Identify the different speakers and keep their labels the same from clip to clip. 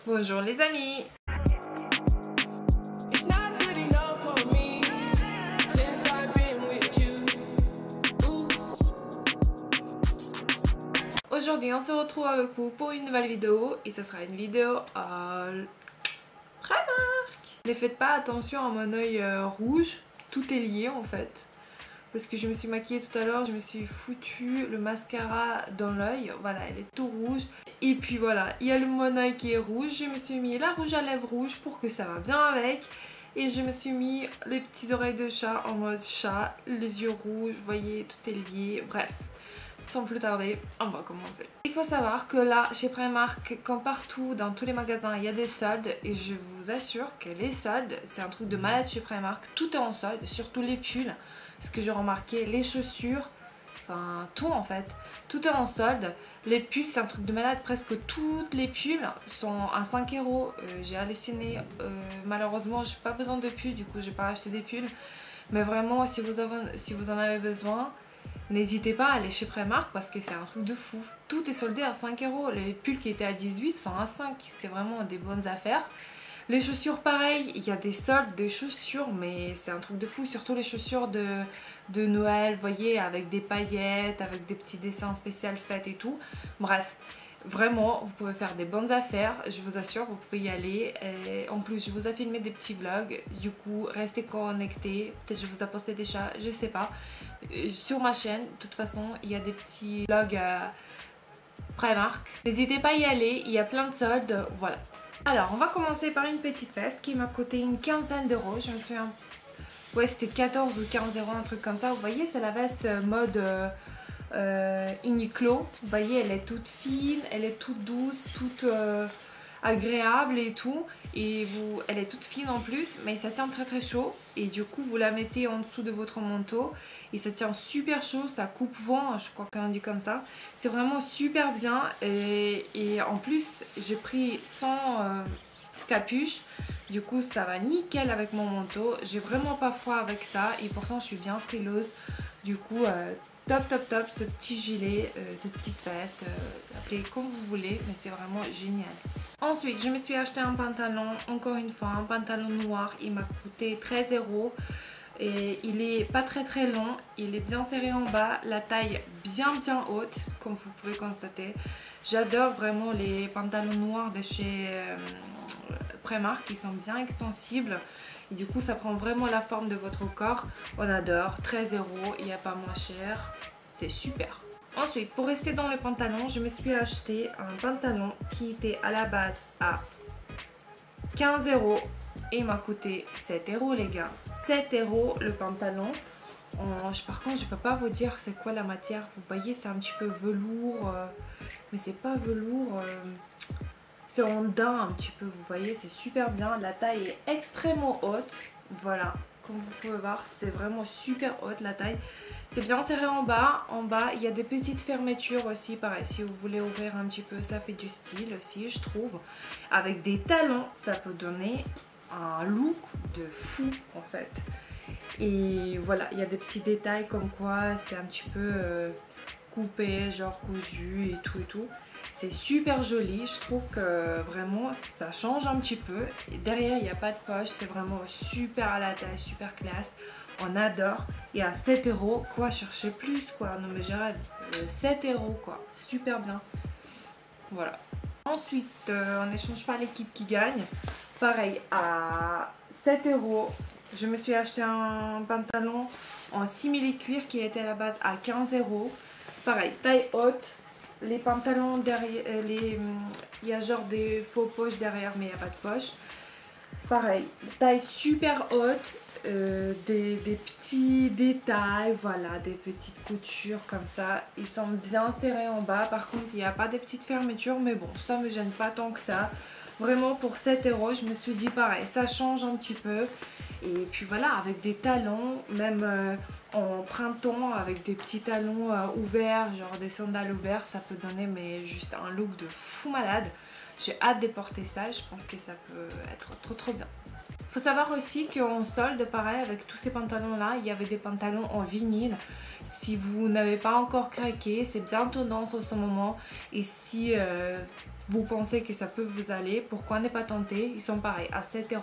Speaker 1: Bonjour les amis. Aujourd'hui on se retrouve avec vous pour une nouvelle vidéo et ce sera une vidéo Primark. Ne faites pas attention à mon œil rouge, tout est lié en fait. Parce que je me suis maquillée tout à l'heure, je me suis foutu le mascara dans l'œil, voilà, elle est tout rouge. Et puis voilà, il y a mon œil qui est rouge, je me suis mis la rouge à lèvres rouge pour que ça va bien avec. Et je me suis mis les petites oreilles de chat en mode chat, les yeux rouges, vous voyez, tout est lié, bref. Sans plus tarder, on va commencer. Il faut savoir que là, chez Primark, comme partout, dans tous les magasins, il y a des soldes. Et je vous assure que les soldes, c'est un truc de malade chez Primark. Tout est en solde, surtout les pulls. Ce que j'ai remarqué, les chaussures, enfin tout en fait. Tout est en solde. Les pulls, c'est un truc de malade. Presque toutes les pulls sont à 5 €. J'ai halluciné. Malheureusement, j'ai pas besoin de pulls, du coup, j'ai pas acheté des pulls. Mais vraiment, si vous en avez besoin, n'hésitez pas à aller chez Primark parce que c'est un truc de fou. Tout est soldé à 5 €. Les pulls qui étaient à 18 sont à 5. C'est vraiment des bonnes affaires. Les chaussures pareil, il y a des soldes de chaussures mais c'est un truc de fou. Surtout les chaussures de Noël, vous voyez, avec des paillettes, avec des petits dessins spéciaux faits et tout. Bref, vraiment vous pouvez faire des bonnes affaires, je vous assure, vous pouvez y aller. Et en plus je vous ai filmé des petits vlogs, du coup restez connectés. Peut-être je vous ai posté des chats, je sais pas. Sur ma chaîne, de toute façon il y a des petits vlogs Primark. N'hésitez pas à y aller, il y a plein de soldes, voilà. Alors on va commencer par une petite veste qui m'a coûté une quinzaine d'euros. Je me souviens, ouais c'était 14 ou 15 €, un truc comme ça. Vous voyez, c'est la veste mode Uniqlo. Vous voyez, elle est toute fine, elle est toute douce, toute agréable et tout. Et elle est toute fine en plus, mais ça tient très très chaud. Et du coup vous la mettez en dessous de votre manteau et ça tient super chaud, ça coupe vent, je crois qu'on dit comme ça. C'est vraiment super bien et en plus j'ai pris sans capuche. Du coup ça va nickel avec mon manteau. J'ai vraiment pas froid avec ça et pourtant je suis bien frileuse. Du coup top top top ce petit gilet, cette petite veste, appelez comme vous voulez, mais c'est vraiment génial. Ensuite je me suis acheté un pantalon, encore une fois un pantalon noir, il m'a coûté 13 € et il est pas très très long, il est bien serré en bas, la taille bien haute comme vous pouvez constater. J'adore vraiment les pantalons noirs de chez Primark, qui sont bien extensibles. Et du coup ça prend vraiment la forme de votre corps. On adore, 13 €, il n'y a pas moins cher, c'est super. Ensuite pour rester dans les pantalons, je me suis acheté un pantalon qui était à la base à 15 € et il m'a coûté 7 € les gars. 7 € le pantalon. Par contre je peux pas vous dire c'est quoi la matière. Vous voyez c'est un petit peu velours, mais c'est pas velours, c'est en daim un petit peu, vous voyez, c'est super bien. La taille est extrêmement haute, voilà, comme vous pouvez voir, c'est vraiment super haute la taille. C'est bien serré en bas, il y a des petites fermetures aussi, pareil, si vous voulez ouvrir un petit peu, ça fait du style aussi, je trouve. Avec des talons, ça peut donner un look de fou en fait. Et voilà, il y a des petits détails comme quoi c'est un petit peu coupé, genre cousu et tout. C'est super joli, je trouve que vraiment ça change un petit peu. Et derrière il n'y a pas de poche, c'est vraiment super à la taille, super classe. On adore. Et à 7 € quoi, chercher plus quoi. Non mais j'arrête, 7 € quoi, super bien. Voilà. Ensuite on n'échange pas l'équipe qui gagne. Pareil, à 7 € je me suis acheté un pantalon en simili cuir qui était à la base à 15 €. Pareil, taille haute. Les pantalons derrière, il y a genre des faux poches derrière mais il n'y a pas de poche. Pareil, taille super haute, des petits détails, voilà, des petites coutures comme ça. Ils sont bien serrés en bas, par contre il n'y a pas des petites fermetures mais bon, ça me gêne pas tant que ça. Vraiment pour 7 € je me suis dit pareil, ça change un petit peu. Et puis voilà, avec des talons, même en printemps, avec des petits talons ouverts, genre des sandales ouverts, ça peut donner mais juste un look de fou malade. J'ai hâte de porter ça, je pense que ça peut être trop bien. Faut savoir aussi qu'en solde, pareil, avec tous ces pantalons là, il y avait des pantalons en vinyle. Si vous n'avez pas encore craqué, c'est bien tendance en ce moment. Et si vous pensez que ça peut vous aller, pourquoi ne pas tenter? Ils sont pareils à 7 €.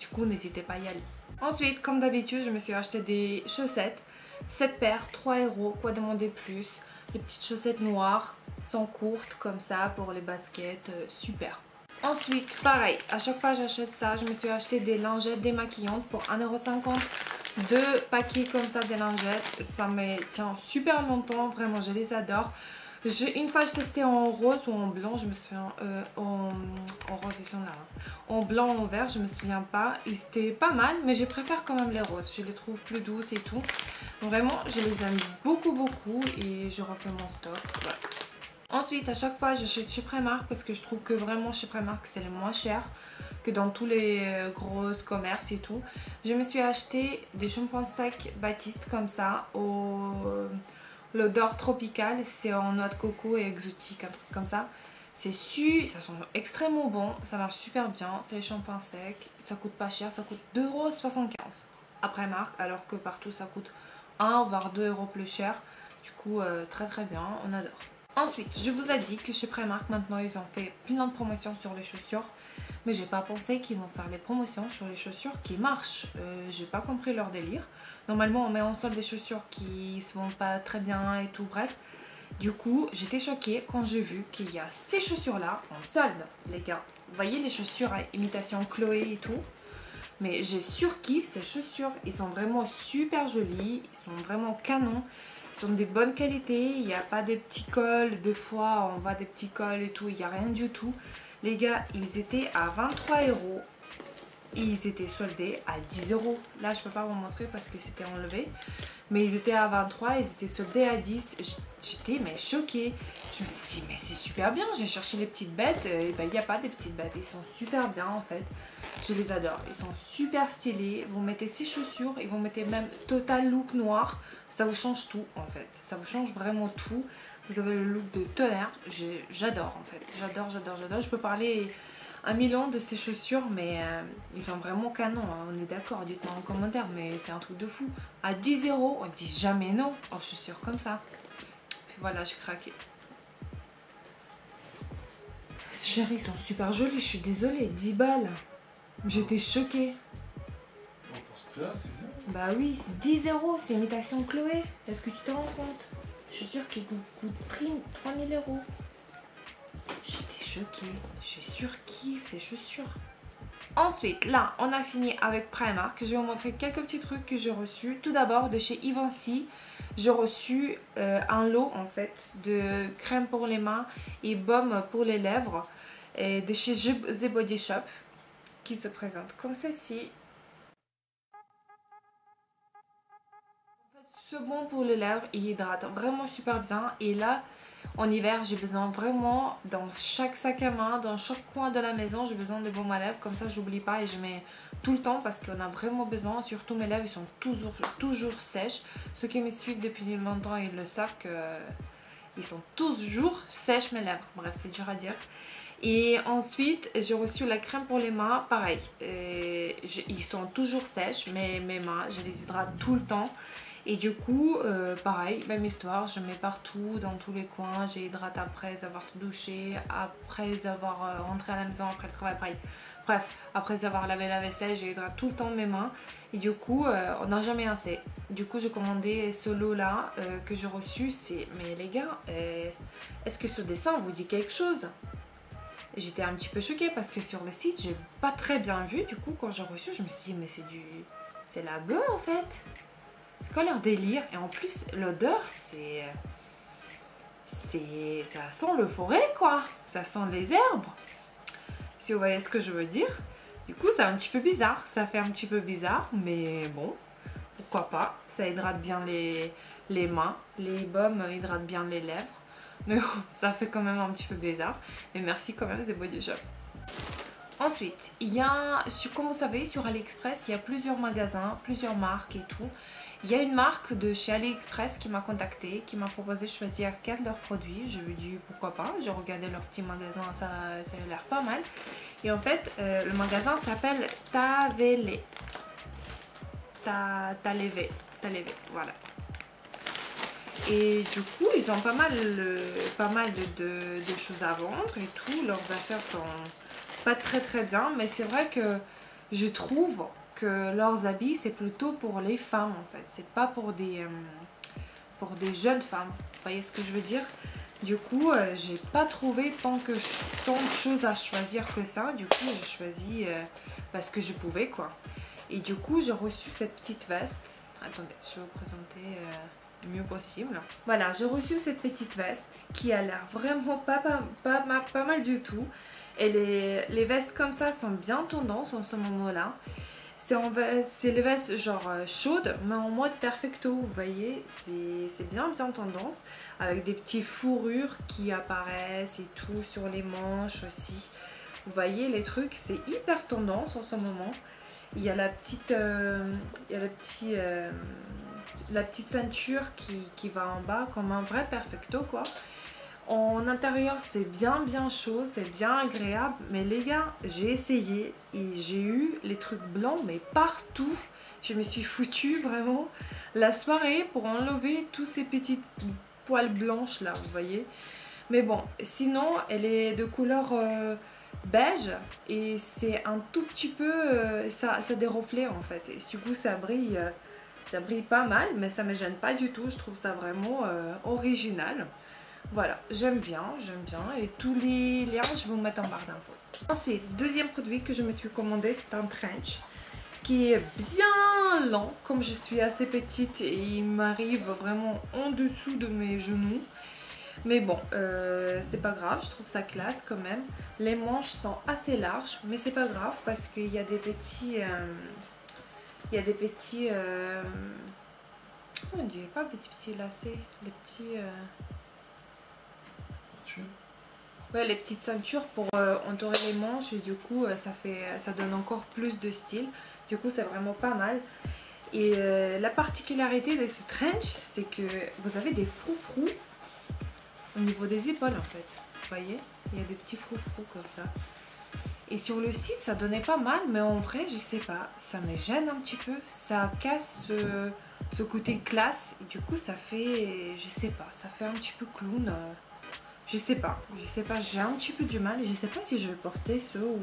Speaker 1: Du coup, n'hésitez pas à y aller. Ensuite, comme d'habitude, je me suis acheté des chaussettes. 7 paires, 3 €, quoi demander plus? Les petites chaussettes noires, sont courtes comme ça pour les baskets, super. Ensuite, pareil, à chaque fois j'achète ça, je me suis acheté des lingettes démaquillantes pour 1,50 €. Deux paquets comme ça de lingettes, ça me tient super longtemps, vraiment je les adore. Une fois j'ai testé en rose ou en blanc, je me souviens, en rose ils sont là, en blanc ou en vert, je me souviens pas, et c'était pas mal, mais je préfère quand même les roses, je les trouve plus douces et tout. Vraiment je les aime beaucoup et je refais mon stock, voilà. Ensuite, à chaque fois, j'achète chez Primark parce que je trouve que vraiment chez Primark, c'est le moins cher que dans tous les gros commerces et tout. Je me suis acheté des shampoings secs Baptiste comme ça, l'odeur tropicale, c'est en noix de coco et exotique, un truc comme ça. Ça sent extrêmement bon, ça marche super bien, c'est les shampoings secs, ça coûte pas cher, ça coûte 2,75 € à Primark, alors que partout ça coûte 1 voire 2 € plus cher. Du coup, très bien, on adore. Ensuite, je vous ai dit que chez Primark maintenant ils ont fait plein de promotions sur les chaussures, mais j'ai pas pensé qu'ils vont faire les promotions sur les chaussures qui marchent. J'ai pas compris leur délire. Normalement on met en solde des chaussures qui se vendent pas très bien et tout, bref. Du coup j'étais choquée quand j'ai vu qu'il y a ces chaussures là en solde, les gars. Vous voyez les chaussures à imitation Chloé et tout, mais j'ai surkiffé ces chaussures, ils sont vraiment super jolis, ils sont vraiment canons. Ils sont de bonne qualité, il n'y a pas des petits cols, des fois on voit des petits cols et tout, il n'y a rien du tout. Les gars, ils étaient à 23 € et ils étaient soldés à 10 €. Là je peux pas vous montrer parce que c'était enlevé, mais ils étaient à 23, ils étaient soldés à 10. J'étais mais choquée, je me suis dit mais c'est super bien, j'ai cherché les petites bêtes, et ben il n'y a pas des petites bêtes, ils sont super bien en fait. Je les adore, ils sont super stylés. Vous mettez ces chaussures et vous mettez même total look noir, ça vous change tout en fait, ça vous change vraiment tout. Vous avez le look de tonnerre, j'adore en fait, j'adore. Je peux parler 1 000 ans de ces chaussures, mais ils sont vraiment canons, hein, on est d'accord, dites-moi en commentaire, mais c'est un truc de fou. À 10 €, on dit jamais non aux chaussures comme ça. Puis voilà, j'ai craqué. Chérie, ils sont super jolis, je suis désolée, 10 balles. J'étais choquée.
Speaker 2: Bon, pour ce prix-là, c'est bien.
Speaker 1: Bah oui, 10 €, c'est imitation Chloé. Est-ce que tu te rends compte? Je suis sûre qu'ils coûtent prime 3 000 €. J'étais choquée. J'ai surkiffé ces chaussures. Ensuite, là, on a fini avec Primark. Je vais vous montrer quelques petits trucs que j'ai reçus. Tout d'abord, de chez Givenchy, j'ai reçu un lot en fait de crème pour les mains et baume pour les lèvres. Et de chez The Body Shop, qui se présente comme ceci. En fait, ce bon pour les lèvres, il hydrate vraiment super bien. Et là, en hiver, j'ai besoin vraiment, dans chaque sac à main, dans chaque coin de la maison, j'ai besoin de baume à lèvres. Comme ça, j'oublie pas et je mets tout le temps parce qu'on a vraiment besoin. Surtout mes lèvres, ils sont toujours sèches. Ceux qui me suivent depuis longtemps, ils le savent que ils sont toujours sèches mes lèvres. Bref, c'est dur à dire. Et ensuite, j'ai reçu la crème pour les mains, pareil. Ils sont toujours sèches, mais mes mains, je les hydrate tout le temps. Et du coup, pareil, même histoire, je mets partout, dans tous les coins. J'hydrate après avoir se douché, après avoir rentré à la maison, après le travail, pareil. Bref, après avoir lavé la vaisselle, j'hydrate tout le temps mes mains. Et du coup, on n'a jamais assez. Du coup, j'ai commandé ce lot-là que j'ai reçu. Mais les gars, est-ce que ce dessin vous dit quelque chose? J'étais un petit peu choquée parce que sur le site, j'ai pas très bien vu. Du coup, quand j'ai reçu, je me suis dit, mais c'est la bleue en fait. C'est quoi leur délire? Et en plus, l'odeur, ça sent le forêt quoi. Ça sent les herbes. Si vous voyez ce que je veux dire. Du coup, c'est un petit peu bizarre. Ça fait un petit peu bizarre, mais bon, pourquoi pas. Ça hydrate bien les mains. Les baumes hydratent bien les lèvres. Mais bon, ça fait quand même un petit peu bizarre. Mais merci quand même The Body Shop. Ensuite, il y a, comme vous savez, sur AliExpress, il y a plusieurs magasins, plusieurs marques et tout. Il y a une marque de chez AliExpress qui m'a contactée, qui m'a proposé de choisir 4 de leurs produits. Je lui ai dit pourquoi pas, j'ai regardé leur petit magasin, ça a l'air pas mal. Et en fait, le magasin s'appelle Taleve. Taleve, voilà. Et du coup, ils ont pas mal de choses à vendre et tout. Leurs affaires sont pas très bien, mais c'est vrai que je trouve que leurs habits, c'est plutôt pour les femmes en fait. C'est pas pour des jeunes femmes. Vous voyez ce que je veux dire? Du coup, j'ai pas trouvé tant de choses à choisir que ça. Du coup, j'ai choisi parce que je pouvais quoi. Et du coup, j'ai reçu cette petite veste. Attendez, je vais vous présenter le mieux possible. Voilà, j'ai reçu cette petite veste qui a l'air vraiment pas mal du tout. Et les vestes comme ça sont bien tendance en ce moment-là. C'est les vestes genre chaudes, mais en mode perfecto, vous voyez. C'est bien tendance. Avec des petites fourrures qui apparaissent et tout sur les manches aussi. Vous voyez les trucs, c'est hyper tendance en ce moment. Il y a la petite ceinture qui va en bas comme un vrai perfecto quoi. En intérieur c'est bien chaud, c'est bien agréable. Mais les gars, j'ai essayé et j'ai eu les trucs blancs mais partout. Je me suis foutue vraiment la soirée pour enlever tous ces petites poils blanches là, vous voyez. Mais bon, sinon elle est de couleur beige et c'est un tout petit peu ça des reflets en fait. Et du coup ça brille pas mal, mais ça me gêne pas du tout. Je trouve ça vraiment original. Voilà, j'aime bien. Et tous les liens, je vais vous mettre en barre d'infos. Ensuite, deuxième produit que je me suis commandé, c'est un trench qui est bien lent. Comme je suis assez petite et il m'arrive vraiment en dessous de mes genoux. Mais bon, c'est pas grave, je trouve ça classe quand même. Les manches sont assez larges, mais c'est pas grave parce qu'il y a des petits... on dirait pas petits lacets, les petits... Ouais, les petites ceintures pour entourer les manches et du coup ça donne encore plus de style. Du coup c'est vraiment pas mal. Et la particularité de ce trench, c'est que vous avez des froufrous au niveau des épaules en fait. Vous voyez, il y a des petits froufrous comme ça. Et sur le site ça donnait pas mal, mais en vrai je sais pas, ça me gêne un petit peu. Ça casse ce côté classe et du coup ça fait, je sais pas, ça fait un petit peu clown. Je sais pas, j'ai un petit peu du mal. Je sais pas si je vais porter ce ou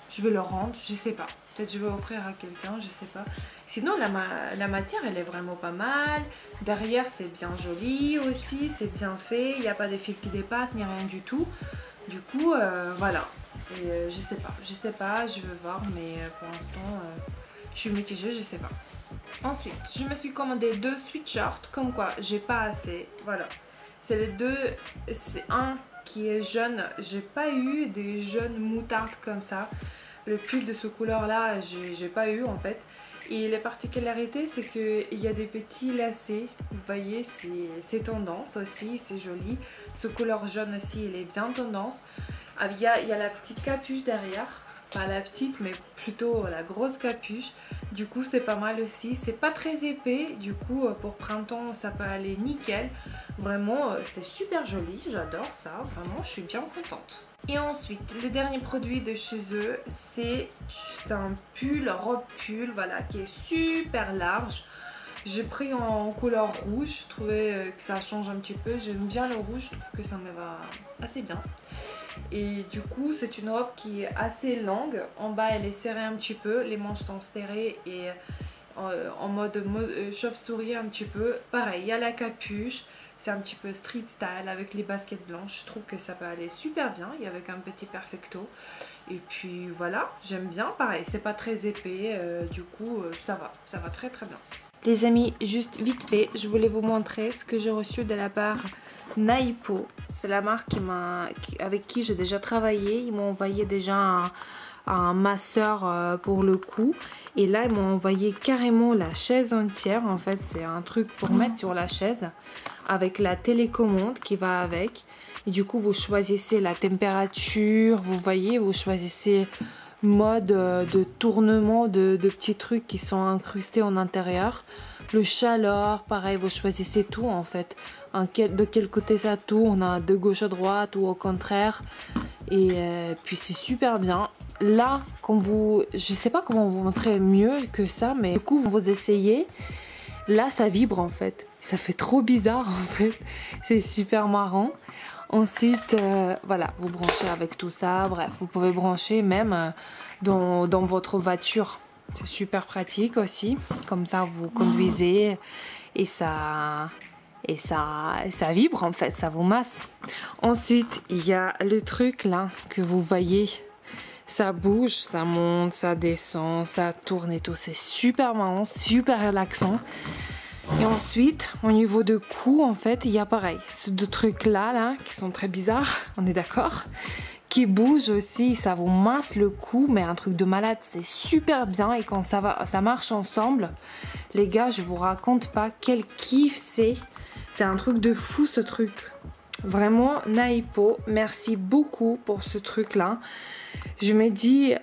Speaker 1: je vais le rendre, je sais pas. Peut-être je vais offrir à quelqu'un, je sais pas. Sinon la matière elle est vraiment pas mal. Derrière c'est bien joli aussi, c'est bien fait. Il n'y a pas de fils qui dépassent ni rien du tout. Du coup voilà. Et je sais pas, je veux voir. Mais pour l'instant je suis mitigée, je sais pas. Ensuite je me suis commandé 2 sweatshirts. Comme quoi j'ai pas assez, voilà. C'est les deux, c'est un qui est jaune. J'ai pas eu des jaunes moutardes comme ça. Le pull de ce couleur là, j'ai pas eu en fait. Et la particularité c'est qu'il y a des petits lacets. Vous voyez, c'est tendance aussi, c'est joli. Ce couleur jaune aussi, il est bien tendance. Il y a la petite capuche derrière. Pas la petite mais plutôt la grosse capuche. Du coup c'est pas mal aussi. C'est pas très épais. Du coup pour printemps ça peut aller nickel. Vraiment c'est super joli. J'adore ça. Vraiment je suis bien contente. Et ensuite le dernier produit de chez eux, c'est un pull, robe pull, voilà, qui est super large. J'ai pris en couleur rouge. Je trouvais que ça change un petit peu. J'aime bien le rouge. Je trouve que ça me va assez bien. Et du coup c'est une robe qui est assez longue. En bas elle est serrée un petit peu. Les manches sont serrées et en mode chauve-souris un petit peu. Pareil, il y a la capuche. C'est un petit peu street style avec les baskets blanches. Je trouve que ça peut aller super bien. Et avec un petit perfecto. Et puis voilà, j'aime bien. Pareil, c'est pas très épais. Du coup ça va très bien. Les amis, juste vite fait, je voulais vous montrer ce que j'ai reçu de la part Naipo. C'est la marque avec qui j'ai déjà travaillé. Ils m'ont envoyé déjà un masseur pour le cou. Et là, ils m'ont envoyé carrément la chaise entière. En fait, c'est un truc pour mettre sur la chaise avec la télécommande qui va avec. Et du coup, vous choisissez la température. Vous voyez, vous choisissez mode de tournement de petits trucs qui sont incrustés en intérieur. Le chaleur, pareil, vous choisissez tout en fait. De quel côté ça tourne, de gauche à droite ou au contraire. Et puis c'est super bien. Là, je sais pas comment vous montrer mieux que ça, mais du coup vous essayez. Là ça vibre en fait. Ça fait trop bizarre en fait. C'est super marrant. Ensuite, voilà, vous branchez avec tout ça. Bref, vous pouvez brancher même dans votre voiture. C'est super pratique aussi. Comme ça, vous conduisez et ça vibre en fait, ça vous masse. Ensuite, il y a le truc là que vous voyez. Ça bouge, ça monte, ça descend, ça tourne et tout. C'est super marrant, super relaxant. Et ensuite, au niveau de cou, en fait, il y a pareil. Ces deux trucs-là, qui sont très bizarres, on est d'accord, qui bougent aussi, ça vous masse le cou, mais un truc de malade, c'est super bien. Et quand ça marche ensemble, les gars, je vous raconte pas quel kiff c'est. C'est un truc de fou, ce truc. Vraiment, Naipo, merci beaucoup pour ce truc-là. Je me dis,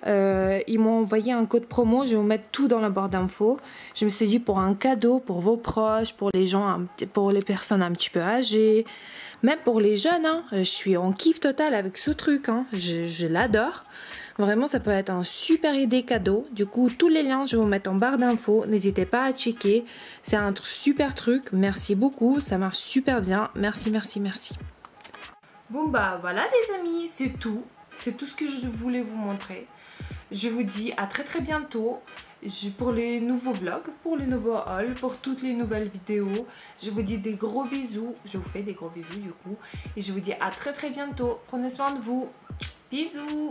Speaker 1: ils m'ont envoyé un code promo, je vais vous mettre tout dans la barre d'infos. Je me suis dit pour un cadeau, pour vos proches, pour les gens, pour les personnes un petit peu âgées, même pour les jeunes, hein, je suis en kiff total avec ce truc, hein, je l'adore. Vraiment, ça peut être un super idée cadeau. Du coup, tous les liens, je vais vous mettre en barre d'infos. N'hésitez pas à checker. C'est un super truc. Merci beaucoup, ça marche super bien. Merci, merci, merci. Bon bah voilà les amis, c'est tout. C'est tout ce que je voulais vous montrer. Je vous dis à très très bientôt pour les nouveaux vlogs, pour les nouveaux hauls, pour toutes les nouvelles vidéos. Je vous dis des gros bisous. Je vous fais des gros bisous du coup. Et je vous dis à très très bientôt. Prenez soin de vous. Bisous.